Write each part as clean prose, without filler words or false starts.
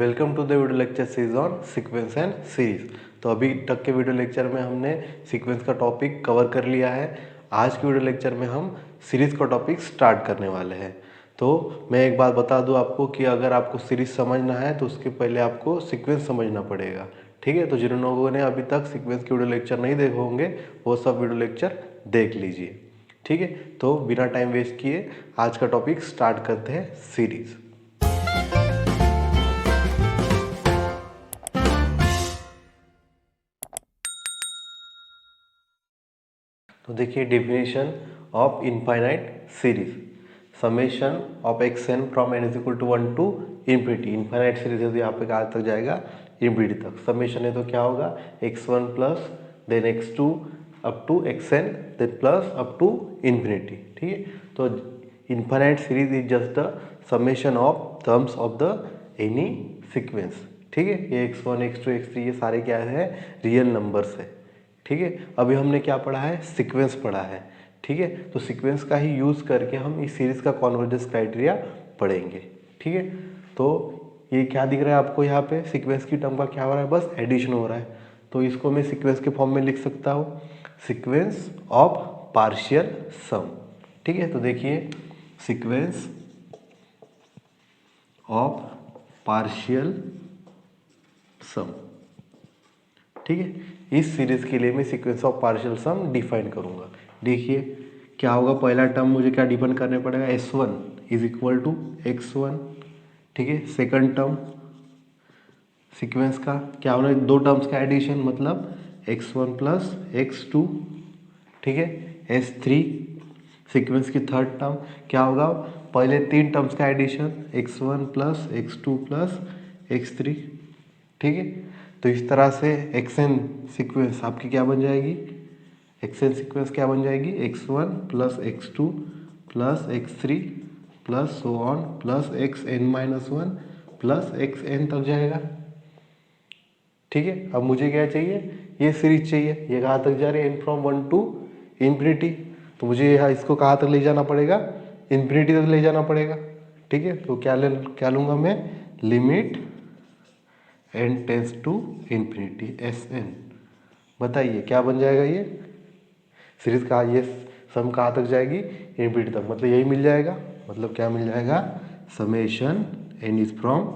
Welcome to the video lecture series on sequence and series. तो अभी तक के वीडियो लेक्चर में हमने सीक्वेंस का टॉपिक कवर कर लिया है। आज के वीडियो लेक्चर में हम सीरीज का टॉपिक स्टार्ट करने वाले हैं। तो मैं एक बात बता दूं आपको कि अगर आपको सीरीज समझना है तो उसके पहले आपको सीक्वेंस समझना पड़ेगा। ठीक है, तो जिन लोगों ने अभी तक सीक्वेंस के वीडियो लेक्चर नहीं देखे होंगे वो सब वीडियो लेक्चर देख लीजिए। ठीक है, तो बिना टाइम वेस्ट किए आज का टॉपिक स्टार्ट करते हैं सीरीज। तो देखिए definition of infinite series, summation of x n from n is equal to 1 to infinity. Infinite series है तो यहाँ पे कहाँ तक जाएगा, इन्फिनिटी तक। समेशन है तो क्या होगा, x1 plus then x2 up to xn then plus up to infinity. ठीक है, तो infinite series is just the summation of terms of the any sequence. ठीक है, ये x1 x2 x3 ये सारे क्या है, रियल नंबर्स है। ठीक है, अभी हमने क्या पढ़ा है, सीक्वेंस पढ़ा है। ठीक है, तो सीक्वेंस का ही यूज करके हम इस सीरीज का कॉन्वर्जेंस क्राइटेरिया पढ़ेंगे। ठीक है, तो ये क्या दिख रहा है आपको, यहाँ पे सीक्वेंस की टर्म का क्या हो रहा है, बस एडिशन हो रहा है। तो इसको मैं सीक्वेंस के फॉर्म में लिख सकता हूँ, सीक्वेंस ऑफ पार्शियल सम। ठीक है, तो देखिए सीक्वेंस ऑफ पार्शियल सम। ठीक है, इस सीरीज के लिए मैं sequence of partial sum define करूंगा। देखिए क्या होगा, पहला टर्म मुझे क्या डिफाइन करने पड़ेगा, s1 is equal to x1। ठीक है, सेकंड टर्म सीक्वेंस का क्या होना, दो टर्म्स का एडिशन मतलब x1 प्लस x2। ठीक है, s3 सीक्वेंस की थर्ड टर्म क्या होगा, पहले तीन टर्म्स का addition x1 plus x2 plus x3। ठीक है, तो इस तरह से xn सीक्वेंस आपकी क्या बन जाएगी, xn सीक्वेंस क्या बन जाएगी, x1 plus x2 plus x3 plus so on plus xn-1 plus xn तक जाएगा। ठीक है, अब मुझे क्या चाहिए, ये सीरीज चाहिए। ये कहाँ तक जा रही है, n फ्रॉम 1 टू इन्फिनिटी। तो मुझे यहाँ इसको कहाँ तक ले जाना पड़ेगा, इन्फिनिटी तक ले जाना पड़ेगा। ठीक है, तो क्या लूँगा मैं, limit n tends to infinity Sn। बताइए क्या बन जाएगा, ये सीरीज का ये सम कहाँ तक जाएगी, इन्फिनिटी तक। मतलब यही मिल जाएगा, मतलब क्या मिल जाएगा, summation n is from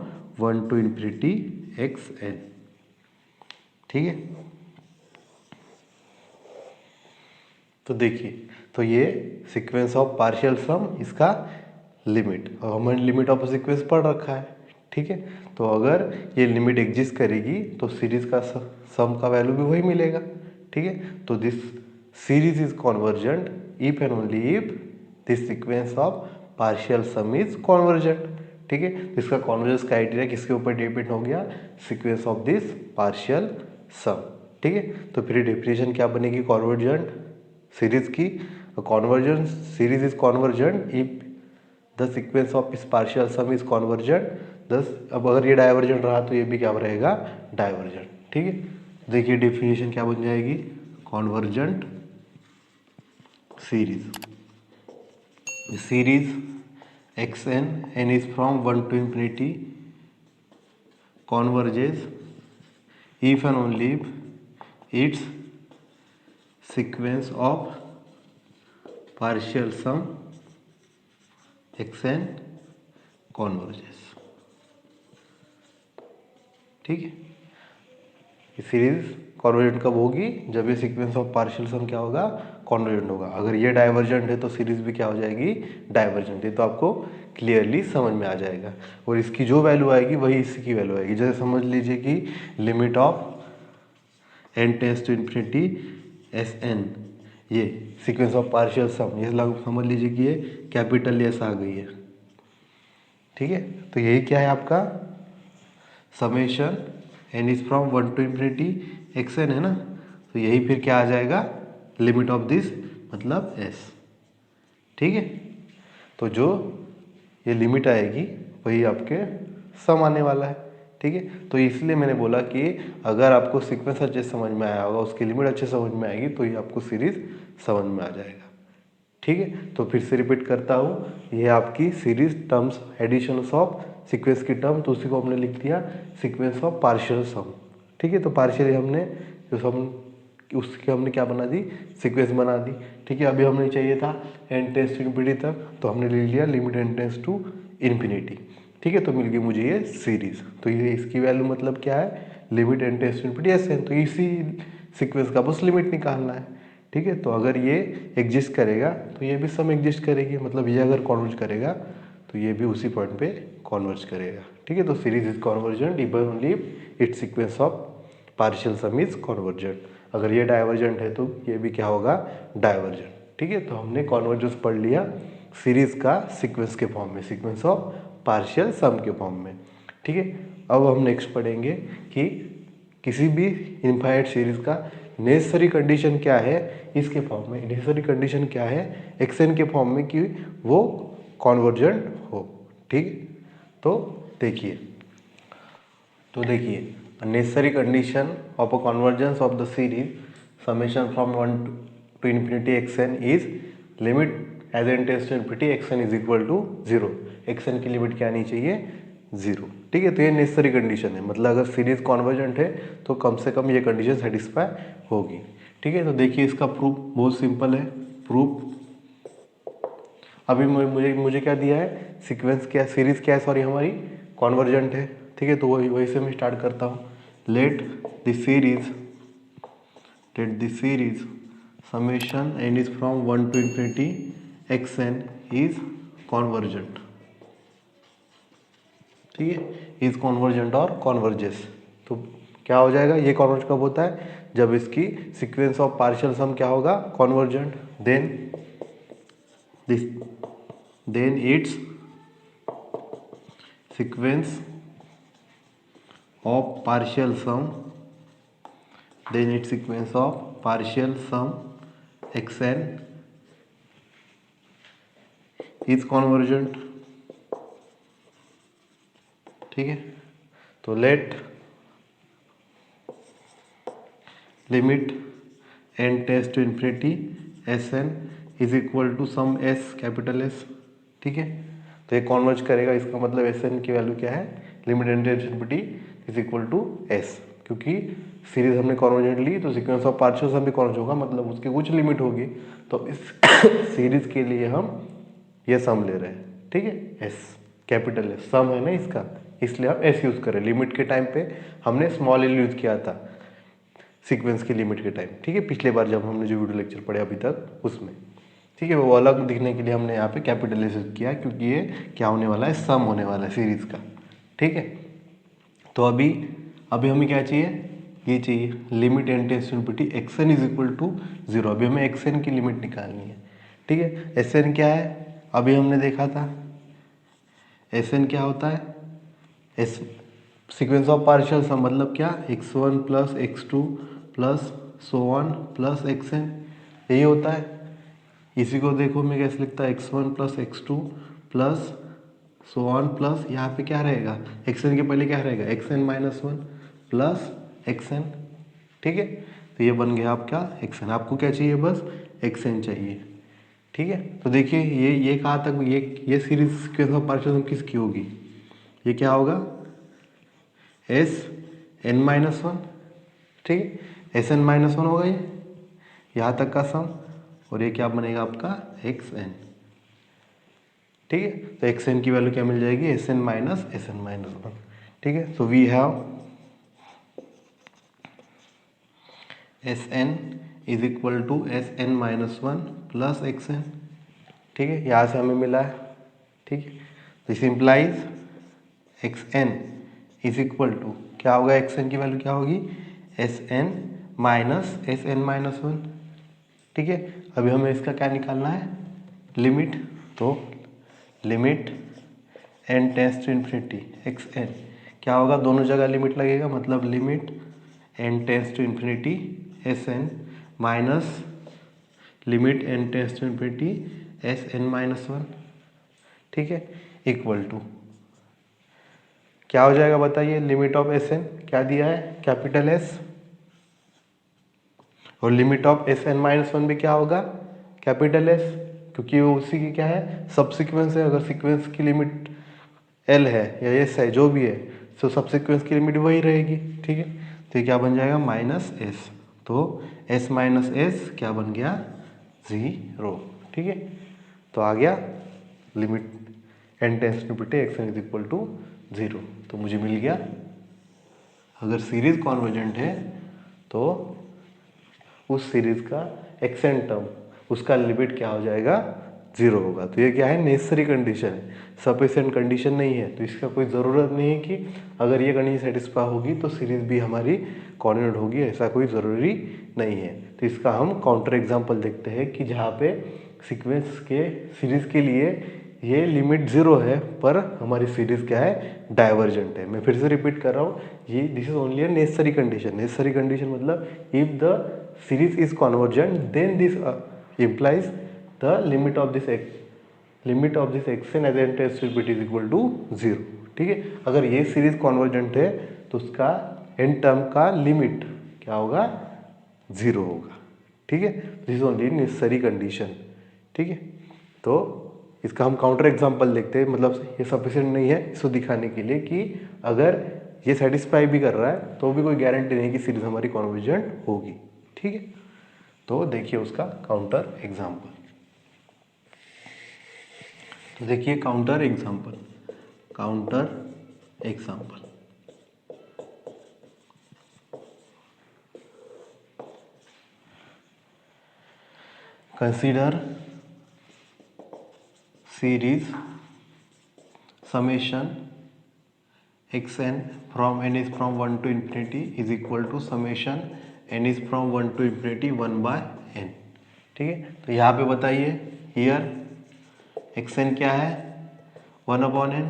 1 to infinity xn। ठीक है, तो देखिए, तो ये सीक्वेंस ऑफ पार्शियल सम, इसका लिमिट, और हमने लिमिट ऑफ सीक्वेंस पढ़ रखा है। ठीक है, तो अगर ये लिमिट एग्जिस्ट करेगी तो सीरीज का सम का वैल्यू भी वही मिलेगा। ठीक है, तो this series is convergent if and only if this sequence of partial sum is convergent. ठीक है, तो इसका कॉन्वर्जेंस क्राइटेरिया किसके ऊपर डिपेंड हो गया, सीक्वेंस ऑफ दिस पार्शियल सम। ठीक है, तो फिर डेफिनेशन क्या बनेगी, कॉन्वर्जेंट सीरीज की, convergent series is convergent if the sequence of इस पार्शियल सम इज कॉन्वर्जेंट। दस अब अगर ये डाइवर्जेंट रहा तो ये भी क्या रहेगा, डाइवर्जेंट। ठीक है, देखिए डेफिनेशन क्या बन जाएगी, convergent series, series xn n is from 1 to infinity converges if and only if its sequence of partial sum xn converges। ठीक है, ये सीरीज कॉन्वर्जेंट कब होगी, जब ये सीक्वेंस ऑफ पार्शियल सम क्या होगा, कॉन्वर्जेंट होगा। अगर ये डाइवर्जेंट है तो सीरीज भी क्या हो जाएगी, डाइवर्जेंट। ये तो आपको क्लियरली समझ में आ जाएगा, और इसकी जो वैल्यू आएगी वही इसी की वैल्यू आएगी। जैसे समझ लीजिए कि limit of n tends to infinity Sn, ये सीक्वेंस ऑफ पार्शियल सम, ये समझ लीजिए कि ये कैपिटल एस आ गई है। ठीक है, तो यही क्या है आपका summation n is from 1 to infinity xn है ना, तो यही फिर क्या आ जाएगा, लिमिट ऑफ दिस मतलब s। ठीक है, तो जो ये लिमिट आएगी वही आपके सम आने वाला है। ठीक है, तो इसलिए मैंने बोला कि अगर आपको सीक्वेंस अच्छे समझ में आया होगा, उसकी लिमिट अच्छे समझ में आएगी तो ये आपको सीरीज समझ में आ जाएगा। ठीक है, तो फिर से रिपीट करता हूँ, ये आपकी series terms additions of sequence की टर्म, तो उसी को हमने लिख दिया सीक्वेंस ऑफ पार्शियल सम। ठीक है, तो पार्शियली हमने जो सम उसकी हमने क्या बना दी, सीक्वेंस बना दी। ठीक है, अभी हमने चाहिए था n टेंस टू इन्फिनिटी तक, तो हमने ले लिया limit n tends to infinity. ठीक है, तो मिल गई मुझे ये सीरीज। तो ये इसकी वैल्यू मतलब क्या है, limit n tends to infinity SN। तो इसी सीक्वेंस का बस लिमिट निकालना है। ठीक है, तो अगर ये एग्जिस्ट करेगा तो ये भी सम एग्जिस्ट करेगी, मतलब ये अगर कॉन्वर्ज करेगा तो ये भी उसी पॉइंट पे कॉन्वर्ज करेगा। ठीक है, तो series is convergent even only it's sequence of partial sum is convergent. अगर ये डाइवर्जेंट है तो ये भी क्या होगा, डाइवर्जेंट। ठीक है, तो हमने कॉन्वर्जेंस पढ़ लिया सीरीज का सीक्वेंस के फॉर्म में, सीक्वेंस ऑफ पार्शियल सम के फॉर्म में। ठीक है, अब हम नेक्स्ट पढ़ेंगे कि किसी भी इनफाइनाइट सीरीज का नेसेसरी कंडीशन क्या है इसके फॉर्म में। नेसेसरी कंडीशन क्या है एक्सएन के फॉर्म में कि वो कॉन्वर्जेंट हो। ठीक, तो देखिए necessary condition of a convergence of the series summation from 1 to infinity xn is limit as n tends to infinity xn is equal to 0। xn की लिमिट क्या आनी चाहिए, 0। ठीक है, तो ये नेसेसरी कंडीशन है, मतलब अगर सीरीज कॉन्वर्जेंट है तो कम से कम ये कंडीशन सेटिस्फाई होगी। ठीक है, तो देखिए इसका प्रूफ बहुत सिंपल है। प्रूफ अभी मुझे क्या दिया है, सीक्वेंस क्या, सीरीज क्या है, सॉरी हमारी कॉन्वर्जेंट है। ठीक है, तो वही से मैं स्टार्ट करता हूँ। Let the series summation n is from 1 to infinity xn is convergent. ठीक है, इज कॉन्वर्जेंट और कॉन्वर्जेस। तो क्या हो जाएगा, ये कॉन्वर्ज कब होता है, जब इसकी सीक्वेंस ऑफ पार्शियल सम क्या होगा, convergent. Then its sequence of partial sum, then its sequence of partial sum xn is convergent। ठीक है, तो let limit n tends to infinity Sn is equal to sum s capital S। ठीक है, तो ये converge करेगा, इसका मतलब Sn की वैल्यू क्या है, limit n tends to infinity is equal to S। क्योंकि सीरीज हमने कॉन्वर्जेंट ली तो सीक्वेंस ऑफ पार्शियल सम भी कॉन्वर्ज होगा, मतलब उसकी कुछ लिमिट होगी। तो इस सीरीज के लिए हम ये सम ले रहे हैं। ठीक है, S कैपिटल S सम है ना इसका, इसलिए हम S यूज करें। लिमिट के टाइम पे हमने स्मॉल l यूज किया था सीक्वेंस की लिमिट के टाइम। ठीक है, पिछले बार जब हमने जो वीडियो लेक्चर पढ़े अभी तक उसमें। ठीक है, वो अलग दिखने के लिए हमने यहाँ पे कैपिटल S यूज किया, क्योंकि ये क्या होने वाला है, सम होने वाला है सीरीज का। ठीक है, तो अभी हमें क्या चाहिए, ये चाहिए limit n tends to infinity xn is equal to 0। अभी हमें xn की लिमिट निकालनी है। ठीक है, Sn क्या है, अभी हमने देखा था Sn क्या होता है, सीक्वेंस ऑफ पार्शियल सम मतलब क्या, x1 plus x2 plus so on plus xn, यही होता है। इसी को देखो मैं कैसे लिखता है, x1 plus x2 plus so on plus यहाँ पे क्या रहेगा, xn के पहले क्या रहेगा, xn माइनस 1 प्लस xn। ठीक है, तो ये बन गया आपका xn। आपको क्या चाहिए, बस xn चाहिए। ठीक है, तो देखिए ये कहाँ तक, ये सीरीज सीक्वेंस ऑफ पार्शियल सम किसकी होगी, ये क्या होगा, Sn माइनस 1। ठीक है, Sn माइनस 1 होगा ये यहाँ तक का सम, और ये क्या बनेगा आपका xn। ठीक है, तो xn की वैल्यू क्या मिल जाएगी, Sn माइनस Sn माइनस 1। ठीक है, so we have Sn is equal to Sn minus 1 plus xn। ठीक है, यहाँ से हमें मिला है। ठीक है, this implies xn is equal to क्या होगा, xn की वैल्यू क्या होगी, Sn माइनस Sn माइनस 1। ठीक है, अभी हमें इसका क्या निकालना है, लिमिट। तो limit n tends to infinity xn क्या होगा, दोनों जगह लिमिट लगेगा, मतलब limit n tends to infinity Sn minus limit n tends to infinity Sn minus 1। ठीक है, इक्वल टू क्या हो जाएगा बताइए, लिमिट ऑफ Sn क्या दिया है, कैपिटल S, और लिमिट ऑफ Sn माइनस 1 भी क्या होगा, कैपिटल S, क्योंकि वो उसी की क्या है, सब सीक्वेंस है। अगर सीक्वेंस की लिमिट एल है या एस है जो भी है, तो सब सीक्वेंस की लिमिट वही रहेगी। ठीक है, तो ये क्या बन जाएगा माइनस एस, तो एस माइनस एस क्या बन गया 0। ठीक है, तो आ गया limit n tends to infinity x n is equal to 0। तो मुझे मिल गया अगर सीरीज कॉन्वर्जेंट है तो उस सीरीज का एक्स एन टर्म उसका लिमिट क्या हो जाएगा 0 होगा। तो ये क्या है नेसेसरी कंडीशन है, सफिशिएंट कंडीशन नहीं है। तो इसका कोई ज़रूरत नहीं है कि अगर ये कंडीशन सेटिस्फाई होगी तो सीरीज भी हमारी कॉन्वर्जेंट होगी, ऐसा कोई ज़रूरी नहीं है। तो इसका हम काउंटर एग्जांपल देखते हैं कि जहाँ पे सीक्वेंस के सीरीज के लिए ये लिमिट 0 है पर हमारी सीरीज क्या है डाइवर्जेंट है। मैं फिर से रिपीट कर रहा हूँ, ये this is only a necessary condition. Necessary condition मतलब if the series is convergent then this implies the limit of this xn as n tends to infinity is equal to 0। ठीक है, अगर ये सीरीज कॉन्वर्जेंट है तो उसका N term का limit क्या होगा 0 होगा। ठीक है, this is only necessary condition. ठीक है, तो इसका हम काउंटर एग्जांपल देखते हैं, मतलब ये सफिशिएंट नहीं है इसको दिखाने के लिए कि अगर ये सेटिस्फाई भी कर रहा है तो भी कोई गारंटी नहीं कि सीरीज हमारी कॉन्वर्जेंट होगी। ठीक है, तो देखिए उसका काउंटर एग्जांपल। तो देखिए counter example, consider series summation xn from n is from 1 to infinity is equal to summation n is from 1 to infinity 1 by n। ठीक है, तो यहाँ पे बताइए हियर xn क्या है 1 अपॉन n,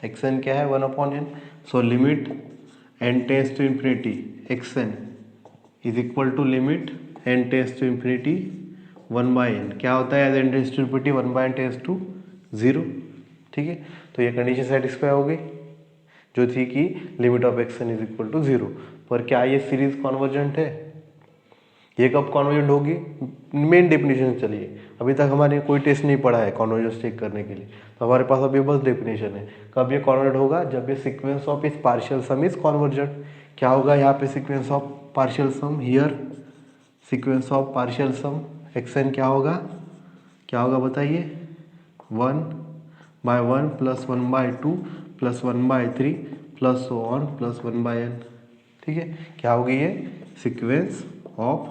xn क्या है 1 upon n। So limit n tends to infinity xn is equal to limit n tends to infinity 1 by n। क्या होता है as n tends to infinity 1 by n tends to 0। ठीक है, तो ये condition satisfy हो गई जो थी कि limit of x n is equal to 0। पर क्या ये सीरीज कॉन्वर्जेंट है, ये कब कॉन्वर्जेंट होगी, मेन डेफिनेशन चलिए। अभी तक हमारे कोई टेस्ट नहीं पड़ा है कॉन्वर्जेंस चेक करने के लिए, तो हमारे पास अभी बस डेफिनेशन है। कब ये कॉन्वर्जेंट होगा, जब ये सीक्वेंस ऑफ इस पार्शियल सम इज कॉन्वर्जेंट। क्या होगा यहाँ पे sequence of partial sum, here sequence of partial sum x n क्या होगा बताइए 1 by 1 plus 1 by 2 plus 1 by 3 plus so on plus 1 by n। ठीक है, क्या होगी ये सीक्वेंस ऑफ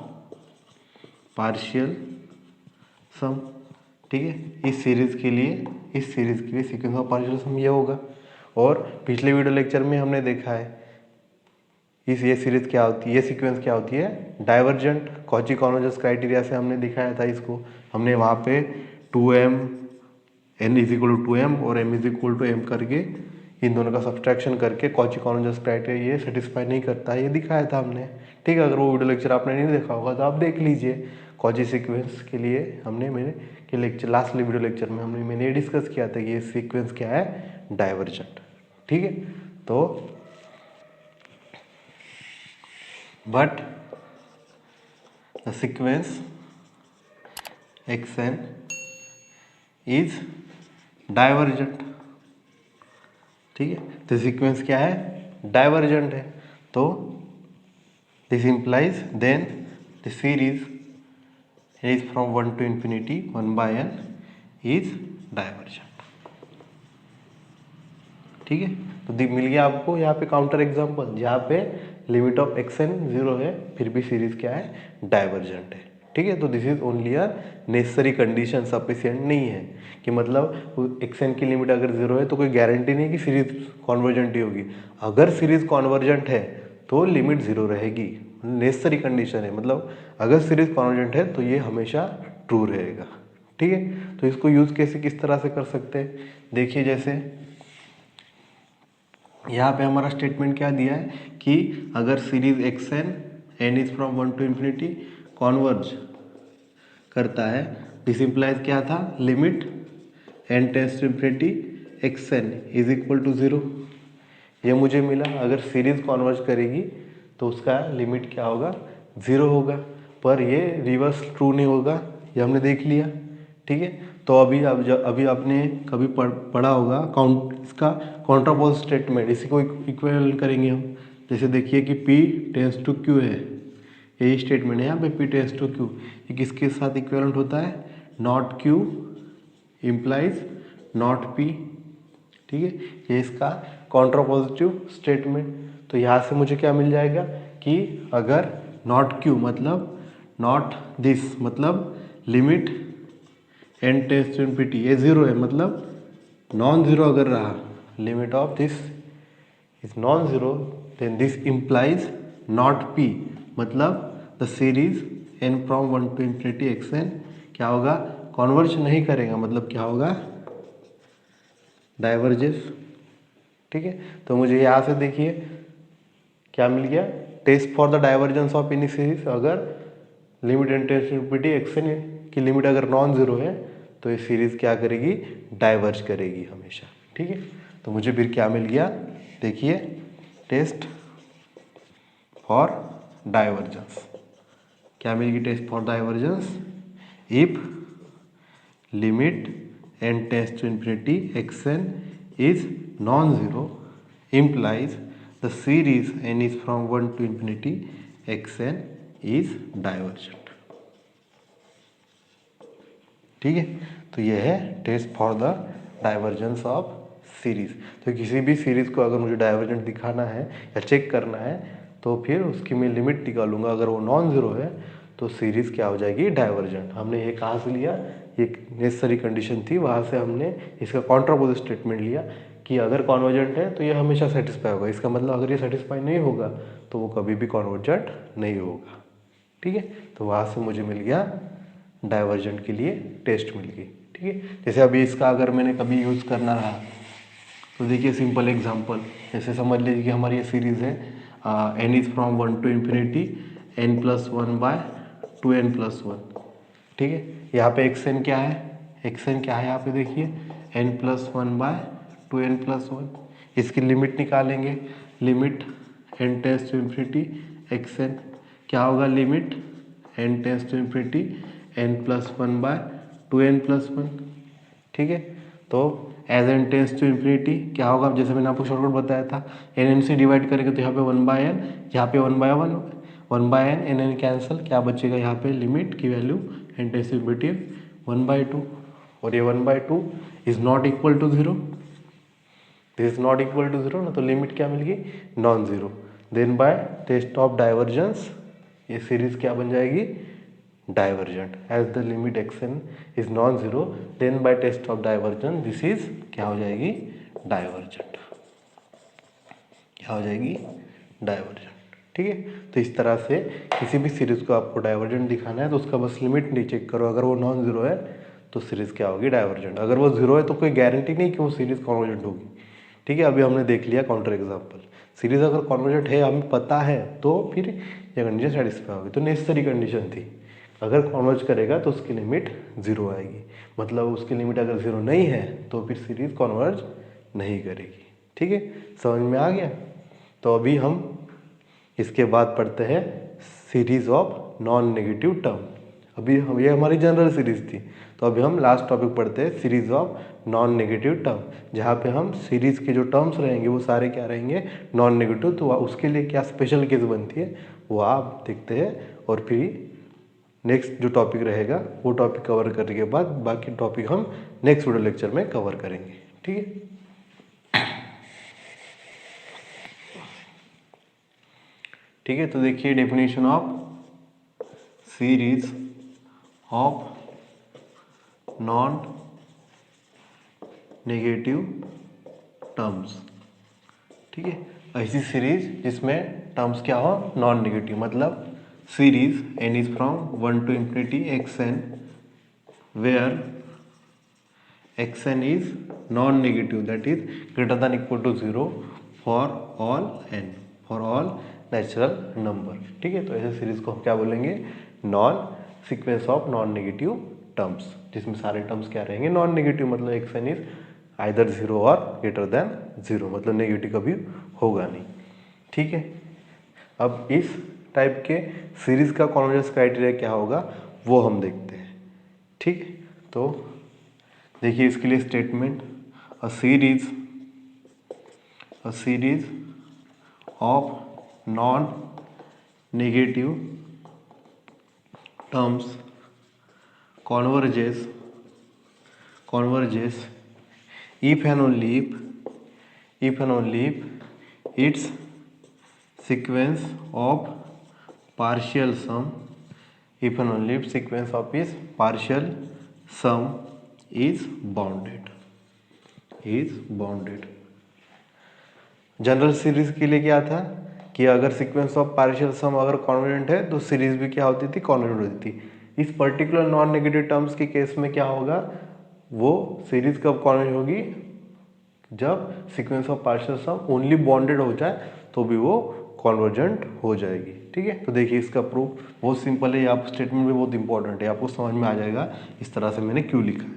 पार्शियल सम। ठीक है, इस सीरीज के लिए सीक्वेंस ऑफ पार्शियल सम ये होगा। और पिछले वीडियो लेक्चर में हमने देखा है ये सीरीज क्या होती है, ये सीक्वेंस क्या होती है डाइवर्जेंट। कॉची कॉन्वर्जेंस क्राइटेरिया से हमने दिखाया था इसको। हमने वहाँ पे 2m n is equal to 2m और m is equal to m करके इन दोनों का सब्सट्रैक्शन करके कॉची कॉन्वर्जेंस क्राइटेरिया ये सेटिस्फाई नहीं करता है, ये दिखाया था हमने। ठीक है, अगर वो वीडियो लेक्चर आपने नहीं देखा होगा तो आप देख लीजिए। कॉची सीक्वेंस के लिए मैंने लेक्चर लास्ट वीडियो लेक्चर में मैंने ये डिस्कस किया था कि ये सीक्वेंस क्या है डाइवर्जेंट। ठीक है, तो but the sequence xn is divergent। ठीक है, तो सीक्वेंस क्या है डाइवर्जेंट है, तो this implies then the series is from 1 to infinity 1 by n is divergent। ठीक है, तो मिल गया आपको यहाँ पे काउंटर एग्जांपल जहाँ पे लिमिट ऑफ एक्स एन 0 है फिर भी सीरीज क्या है डाइवर्जेंट है। ठीक है, तो this is only a necessary condition, sufficient नहीं है कि मतलब एक्स एन की लिमिट अगर 0 है तो कोई गारंटी नहीं कि सीरीज कॉन्वर्जेंट ही होगी। अगर सीरीज कॉन्वर्जेंट है तो लिमिट 0 रहेगी, नेसेसरी कंडीशन है। मतलब अगर सीरीज कॉन्वर्जेंट है तो ये हमेशा ट्रू रहेगा। ठीक है, तो इसको यूज कैसे किस तरह से कर सकते हैं, देखिए जैसे यहाँ पे हमारा स्टेटमेंट क्या दिया है कि अगर series x n is from 1 to infinity converge करता है, दिस इंप्लाइज क्या था limit n tends to infinity x n is equal to 0। ये मुझे मिला। अगर सीरीज कॉन्वर्ज करेगी तो उसका लिमिट क्या होगा 0 होगा, पर ये रिवर्स ट्रू नहीं होगा, ये हमने देख लिया। ठीक है। तो अभी आपने कभी पढ़ा होगा इसका काउंटरपोज स्टेटमेंट, इसी को इक्विवेलेंट करेंगे हम। जैसे देखिए कि P टेंस टू Q है, यही स्टेटमेंट है यहाँ पे, P टेंस टू Q, ये किसके साथ इक्विवेलेंट होता है, not Q implies not P, ठीक है। ये इसका काउंटरपोजिटिव स्टेटमेंट। तो यहाँ से मुझे क्या मिल जाएगा कि अगर नॉट Q मतलब नॉट दिस मतलब limit n tends to infinity, ये जीरो है मतलब नॉन जीरो अगर रहा, limit of this is non zero, then this implies not P मतलब the series n from 1 to infinity xn क्या होगा, कॉन्वर्ज नहीं करेगा, मतलब क्या होगा, डाइवर्जेस, ठीक है। तो मुझे यहाँ से देखिए क्या मिल गया, test for the divergence of any series, अगर limit n tends to infinity xn की लिमिट अगर नॉन जीरो है तो ये सीरीज क्या करेगी, डाइवर्ज करेगी हमेशा, ठीक है। तो मुझे फिर क्या मिल गया, देखिए टेस्ट फॉर डाइवर्जेंस, क्या मिल गई, test for divergence, if limit n tends to infinity xn is non zero implies the series n is from 1 to infinity xn is divergent, ठीक है। तो यह है test for the divergence of series. तो किसी भी सीरीज को अगर मुझे डाइवर्जेंट दिखाना है या चेक करना है तो फिर उसकी मैं लिमिट निकालूंगा, अगर वो नॉन जीरो है तो सीरीज क्या हो जाएगी, डाइवर्जेंट। हमने ये कहाँ से लिया, ये नेसेसरी कंडीशन थी, वहाँ से हमने इसका काउंटरपोज स्टेटमेंट लिया कि अगर कॉन्वर्जेंट है तो ये हमेशा सेटिस्फाई होगा, इसका मतलब अगर ये सेटिस्फाई नहीं होगा तो वो कभी भी कॉन्वर्जेंट नहीं होगा, ठीक है। तो वहाँ से मुझे मिल गया डाइवर्जेंट के लिए टेस्ट मिल गई, ठीक है। जैसे अभी इसका अगर मैंने कभी यूज़ करना रहा तो देखिए सिंपल एग्जांपल, जैसे समझ लीजिए कि हमारी ये सीरीज़ है n is from 1 to infinity n plus 1 by 2n plus 1, ठीक है। यहाँ पे xn क्या है, xn क्या है यहाँ पे देखिए n plus 1 by 2n plus 1, इसकी लिमिट निकालेंगे, limit n tends to infinity xn क्या होगा, limit n tends to infinity n plus 1 by 2n plus 1, ठीक है। तो as n tends to infinity क्या होगा, जैसे मैंने आपको शॉर्टकट बताया था, एन से डिवाइड करेंगे तो यहाँ पे 1 बाय n, यहाँ पे 1 by 1 by n, n cancel, क्या बचेगा यहाँ पे, लिमिट की value n tends to infinity 1 by 2, और ये 1 by 2 is not equal to zero, this is not equal to zero ना, तो लिमिट क्या मिल गई, non zero. Then by test of divergence ये सीरीज क्या बन जाएगी, divergent, as the limit xn is non zero, then by test of divergence this is क्या हो जाएगी, डाइवर्जेंट, क्या हो जाएगी, डाइवर्जेंट, ठीक है। तो इस तरह से किसी भी सीरीज को आपको डाइवर्जेंट दिखाना है तो उसका बस लिमिट नहीं चेक करो, अगर वो नॉन जीरो है तो सीरीज क्या होगी, डाइवर्जेंट, अगर वो जीरो है तो कोई गारंटी नहीं कि वो सीरीज कॉन्वर्जेंट होगी, ठीक है। अभी हमने देख लिया काउंटर एग्जाम्पल, सीरीज अगर कॉन्वर्जेंट है हमें पता है तो फिर ये कंडीशन सेटिस्फाई होगी, तो नेसेसरी कंडीशन थी, अगर कॉन्वर्ज करेगा तो उसकी लिमिट जीरो आएगी, मतलब उसकी लिमिट अगर जीरो नहीं है तो फिर सीरीज कॉन्वर्ज नहीं करेगी, ठीक है। समझ में आ गया। तो अभी हम इसके बाद पढ़ते हैं series of non negative term. अभी हम ये हमारी जनरल सीरीज थी, तो अभी हम लास्ट टॉपिक पढ़ते हैं series of non negative term, जहाँ पे हम सीरीज के जो टर्म्स रहेंगे वो सारे क्या रहेंगे, नॉन नेगेटिव। तो उसके लिए क्या स्पेशल केस बनती है वो आप देखते हैं, और फिर नेक्स्ट जो टॉपिक रहेगा वो टॉपिक कवर करने के बाद बाकी टॉपिक हम नेक्स्ट वीडियो लेक्चर में कवर करेंगे, ठीक है। ठीक है, तो देखिए definition of series of non negative terms, ठीक है। ऐसी सीरीज जिसमें टर्म्स क्या हो, नॉन नेगेटिव, मतलब series n is from 1 to infinity xn where xn is non-negative, that is greater than equal to 0 for all n, for all natural number, ठीक है। तो ऐसे सीरीज को हम क्या बोलेंगे, non sequence of non negative terms, जिसमें सारे टर्म्स क्या रहेंगे, नॉन नेगेटिव, मतलब xn इज आइदर 0 और ग्रेटर देन 0, मतलब नेगेटिव कभी होगा नहीं, ठीक है। अब इस टाइप के सीरीज का कॉन्वर्जेंस क्राइटेरिया क्या होगा वो हम देखते हैं, ठीक है। तो देखिए इसके लिए statement, a series of non negative terms converges if and only if its sequence of partial sum if and only if sequence of its partial sum is bounded. General series के लिए क्या था कि अगर सीक्वेंस ऑफ पार्शियल सम अगर convergent है तो series भी क्या होती थी, कॉन्वर्जेंट होती थी। इस पर्टिकुलर नॉन नेगेटिव टर्म्स के केस में क्या होगा, वो सीरीज कब कॉन्वर्जेंट होगी, जब sequence of partial sum only bounded हो जाए तो भी वो कॉन्वर्जेंट हो जाएगी। ठीक है, तो देखिए इसका प्रूफ बहुत सिंपल है, आप स्टेटमेंट भी बहुत इंपॉर्टेंट है, आपको समझ में आ जाएगा इस तरह से मैंने क्यों लिखा है।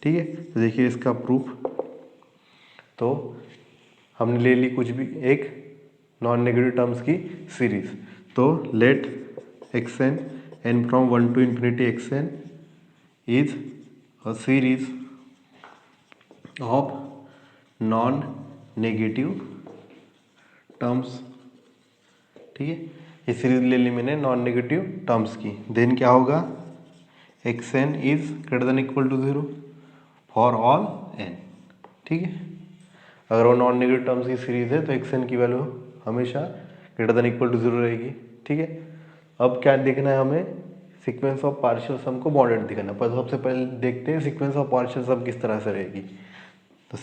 ठीक है, तो देखिए इसका प्रूफ, तो हमने ले ली कुछ भी एक नॉन नेगेटिव टर्म्स की सीरीज, तो let xn n from 1 to infinity xn is a series of non negative terms. ठीक है, ये सीरीज ले ली मैंने नॉन नेगेटिव टर्म्स की। देन क्या होगा, xn is greater than equal to 0 for all n। ठीक है, अगर वो नॉन नेगेटिव टर्म्स की सीरीज है तो xn की वैल्यू हमेशा ग्रेटर देन इक्वल टू 0 रहेगी। ठीक है, अब क्या देखना है हमें, सीक्वेंस ऑफ पार्शियल सम को बॉन्डेड दिखाना। पर सबसे पहले देखते हैं सीक्वेंस ऑफ पार्शियल सम किस तरह से रहेगी। तो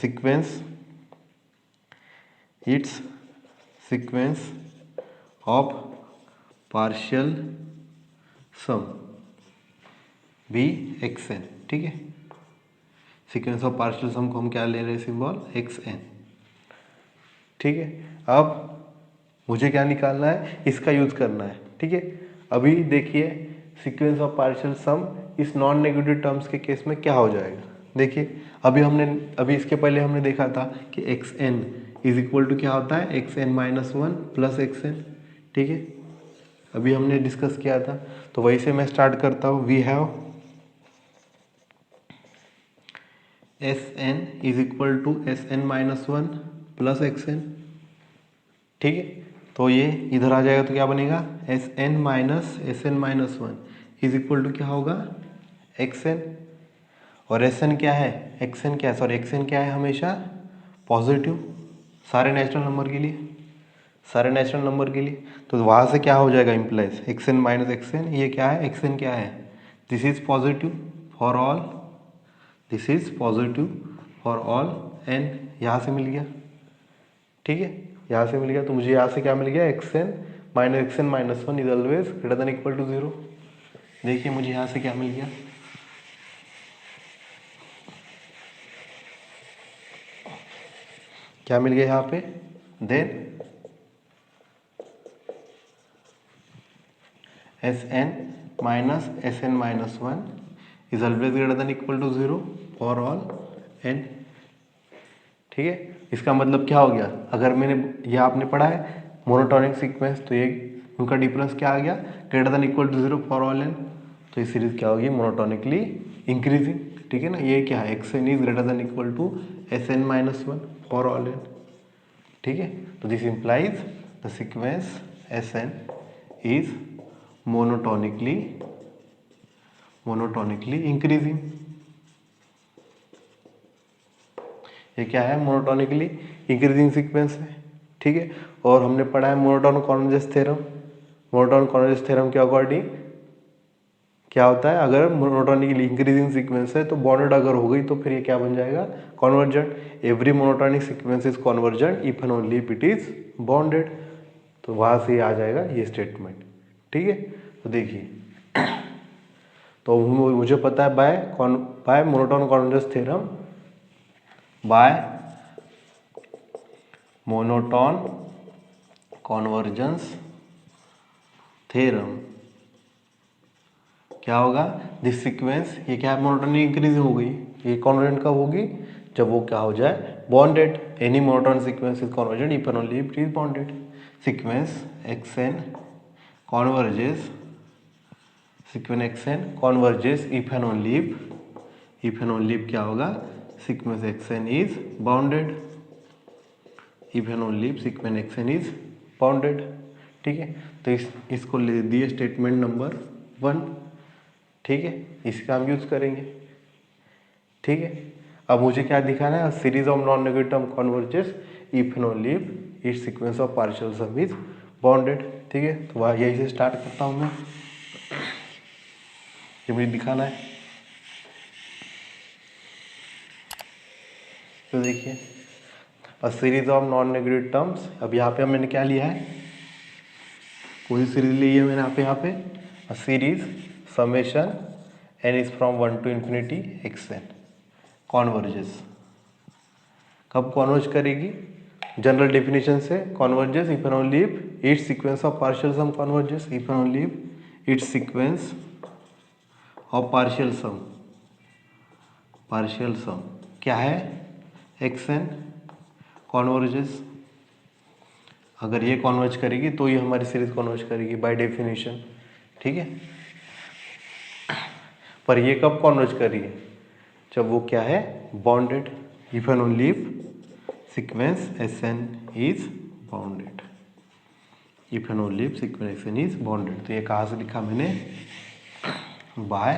सीक्वेंस ऑफ पार्शियल सम भी xn। ठीक है, सीक्वेंस ऑफ पार्शियल सम को हम क्या ले रहे हैं, सिंबल xn। ठीक है, अब मुझे क्या निकालना है, इसका यूज करना है। ठीक है, अभी देखिए सीक्वेंस ऑफ पार्शियल सम इस नॉन नेगेटिव टर्म्स के केस में क्या हो जाएगा। देखिए अभी इसके पहले हमने देखा था कि xn इज इक्वल टू क्या होता है, xn माइनस 1 प्लस xn। ठीक है, अभी हमने डिस्कस किया था, तो वही से मैं स्टार्ट करता हूँ। We have Sn is equal to Sn minus 1 plus xn। ठीक है, तो ये इधर आ जाएगा तो क्या बनेगा, Sn minus 1 is equal to क्या होगा, xn। और Sn क्या है, xn क्या है हमेशा पॉजिटिव, सारे नेचुरल नंबर के लिए। तो वहाँ से क्या हो जाएगा, इम्प्लाइज xn माइनस xn, ये क्या है, xn क्या है, this is positive for all, n। यहाँ से मिल गया। ठीक है, यहाँ से मिल गया, तो मुझे यहाँ से क्या मिल गया, xn minus 1 is always greater than equal to 0। देखिए मुझे यहाँ से क्या मिल गया, क्या मिल गया यहाँ पे, then Sn minus 1 is always greater than equal to 0 for all n। ठीक है, इसका मतलब क्या हो गया, अगर मैंने यह आपने पढ़ा है मोनोटोनिक सीक्वेंस, तो ये उनका डिफरेंस क्या आ गया, greater than equal to 0 for all n। तो ये सीरीज क्या होगी, मोनोटोनिकली इंक्रीजिंग। ठीक है ना, ये क्या है, xn is greater than equal to Sn minus 1 for all n। ठीक है, तो this implies the sequence Sn is monotonically increasing. ये क्या है, मोनोटोनिकली इंक्रीजिंग सीक्वेंस है। ठीक है, और हमने पढ़ा है मोनोटोन कॉन्वर्जेंस थ्योरम के अकॉर्डिंग क्या होता है, अगर मोनोटोनिकली इंक्रीजिंग सीक्वेंस है तो बॉन्डेड अगर हो गई तो फिर ये क्या बन जाएगा, convergent. Every monotonic sequence is convergent if and only if it is bonded. तो वहाँ से आ जाएगा ये स्टेटमेंट। ठीक है, तो देखिए, तो मुझे पता है by monotone convergence theorem, by monotone convergence theorem क्या होगा, दिस सीक्वेंस, ये क्या है, मोनोटोनिक इंक्रीज हो गई, ये कॉन्वर्जेंट कब होगी, जब वो क्या हो जाए, bonded. Any monotone sequence is convergent if and only if it is bonded. Sequence xn converges if and only if if and only क्या होगा, sequence xn is bounded, if and only sequence xn is bounded. ठीक है, तो इसको ले दिए statement number 1। ठीक है, इसका हम यूज करेंगे। ठीक है, अब मुझे क्या दिखाना है, series of non negative term converges if and only if sequence of partial sum is bounded. ठीक है, तो वह यही से स्टार्ट करता हूँ मैं, ये मुझे दिखाना है। तो देखिए, अ series of non negative terms, अब यहाँ पे मैंने क्या लिया है, कोई सीरीज ली है मैंने यहाँ पे a series summation n is from 1 to infinity xn converges. कब कॉन्वर्ज करेगी, जनरल डेफिनेशन से, converges if and only if its sequence of partial sum converges if and only if its sequence of partial sum क्या है, xn कॉन्वर्जेस। अगर ये converge करेगी तो ये हमारी सीरीज कॉन्वर्ज करेगी बाय डेफिनेशन। ठीक है, पर ये कब कॉन्वर्ज करेगी, जब वो क्या है, bounded, if and only if sequence Sn is bounded, if and only if sequence Sn is bounded. तो ये कहाँ से लिखा मैंने, बाय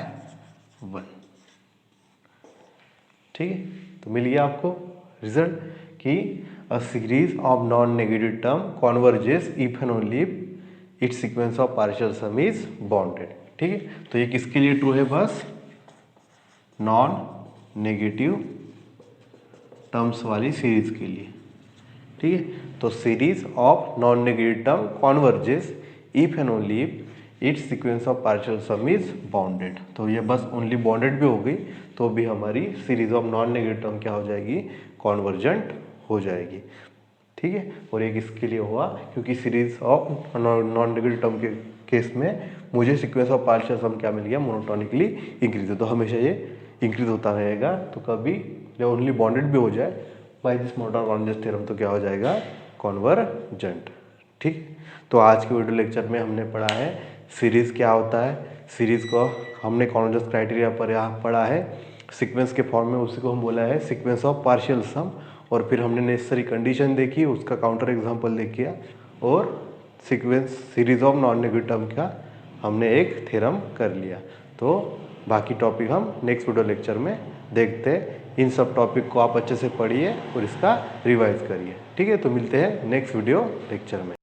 1। ठीक है, तो मिल गया आपको रिजल्ट कि a series of non negative term converges if and only if its sequence of partial sum is bounded. ठीक है, तो ये किसके लिए ट्रू है, बस नॉन नेगेटिव टर्म्स वाली सीरीज के लिए। ठीक है, तो series of non negative term converges if and only if its sequence of partial sum is bounded. तो ये बस ओनली बाउंडेड भी हो गई तो भी हमारी series of non negative term क्या हो जाएगी, कॉन्वर्जेंट हो जाएगी। ठीक है, और एक इसके लिए हुआ क्योंकि series of non negative term के केस में मुझे सीक्वेंस ऑफ पार्शियल सम क्या मिल गया, मोनोटोनिकली इंक्रीज। तो हमेशा ये इंक्रीज होता रहेगा, तो कभी जब ओनली बॉन्डेड भी हो जाए by this monotone convergence theorem तो क्या हो जाएगा, कॉन्वर्जेंट। ठीक, तो आज के वीडियो लेक्चर में हमने पढ़ा है सीरीज क्या होता है, सीरीज को हमने कॉन्वर्जेंस क्राइटेरिया पर यहाँ पढ़ा है, सीक्वेंस के फॉर्म में उसी को हम बोला है सीक्वेंस ऑफ पार्शियल सम, और फिर हमने नेसेसरी कंडीशन देखी, उसका काउंटर एग्जांपल देखिए, और sequence series of non negative term का हमने एक थ्योरम कर लिया। तो बाकी टॉपिक हम नेक्स्ट वीडियो लेक्चर में देखते हैं। इन सब टॉपिक को आप अच्छे से पढ़िए और इसका रिवाइज करिए। ठीक है, तो मिलते हैं नेक्स्ट वीडियो लेक्चर में।